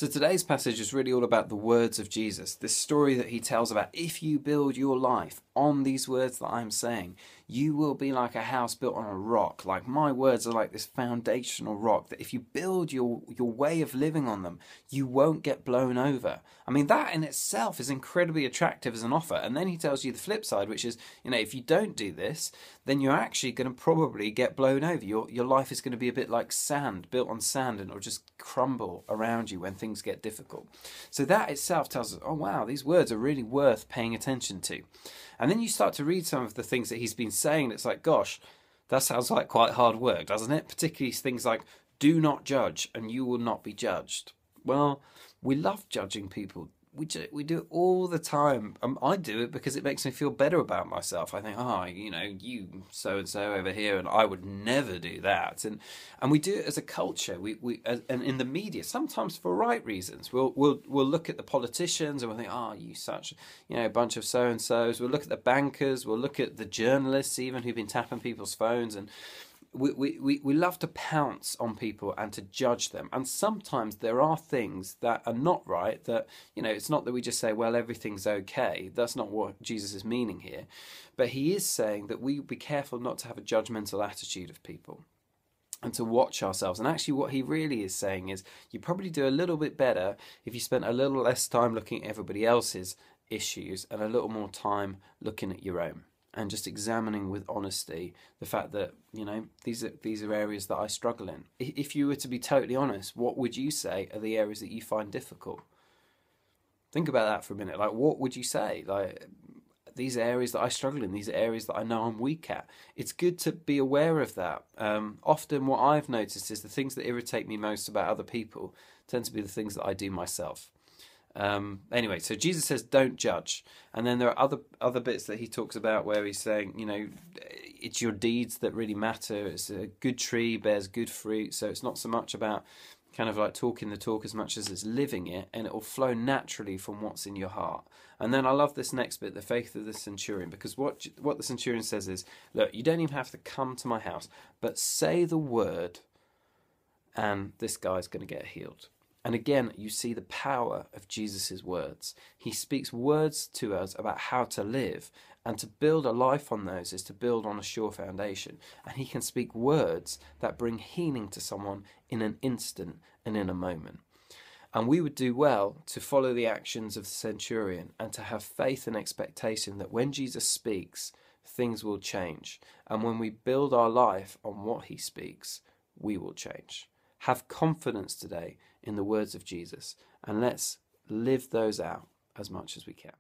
So today's passage is really all about the words of Jesus, this story that he tells about if you build your life on these words that I'm saying, you will be like a house built on a rock. Like my words are like this foundational rock that if you build your way of living on them, you won't get blown over. I mean, that in itself is incredibly attractive as an offer. And then he tells you the flip side, which is, if you don't do this, then you're actually going to probably get blown over. Your life is going to be a bit like sand, built on sand, and it'll just crumble around you when things get difficult. So that itself tells us, oh wow, these words are really worth paying attention to. And then you start to read some of the things that he's been saying, and it's like, gosh, that sounds like quite hard work, doesn't it? Particularly things like, do not judge and you will not be judged. Well, we love judging people. We do it all the time. I do it because it makes me feel better about myself. I think, you so-and-so over here, and I would never do that. And we do it as a culture. And in the media, sometimes for right reasons. We'll look at the politicians and we'll think, you such, a bunch of so-and-sos. We'll look at the bankers. We'll look at the journalists even who've been tapping people's phones, and we love to pounce on people and to judge them. And sometimes there are things that are not right, that, it's not that we just say, well, everything's okay. That's not what Jesus is meaning here. But he is saying that we be careful not to have a judgmental attitude of people and to watch ourselves. And actually what he really is saying is you probably do a little bit better if you spent a little less time looking at everybody else's issues and a little more time looking at your own. And just examining with honesty the fact that, these are areas that I struggle in. If you were to be totally honest, what would you say are the areas that you find difficult? Think about that for a minute. Like, what would you say? Like, these are areas that I struggle in. These are areas that I know I'm weak at. It's good to be aware of that. Often what I've noticed is the things that irritate me most about other people tend to be the things that I do myself. Anyway, so Jesus says don't judge, and then there are other bits that he talks about where he's saying, it's your deeds that really matter. It's a good tree bears good fruit, so it's not so much about kind of like talking the talk as much as it's living it, and it will flow naturally from what's in your heart. And then I love this next bit, the faith of the centurion, because what the centurion says is, look, you don't even have to come to my house, but say the word and this guy's going to get healed. And again, you see the power of Jesus' words. He speaks words to us about how to live, and to build a life on those is to build on a sure foundation. And he can speak words that bring healing to someone in an instant and in a moment. And we would do well to follow the actions of the centurion and to have faith and expectation that when Jesus speaks, things will change. And when we build our life on what he speaks, we will change. Have confidence today in the words of Jesus, and let's live those out as much as we can.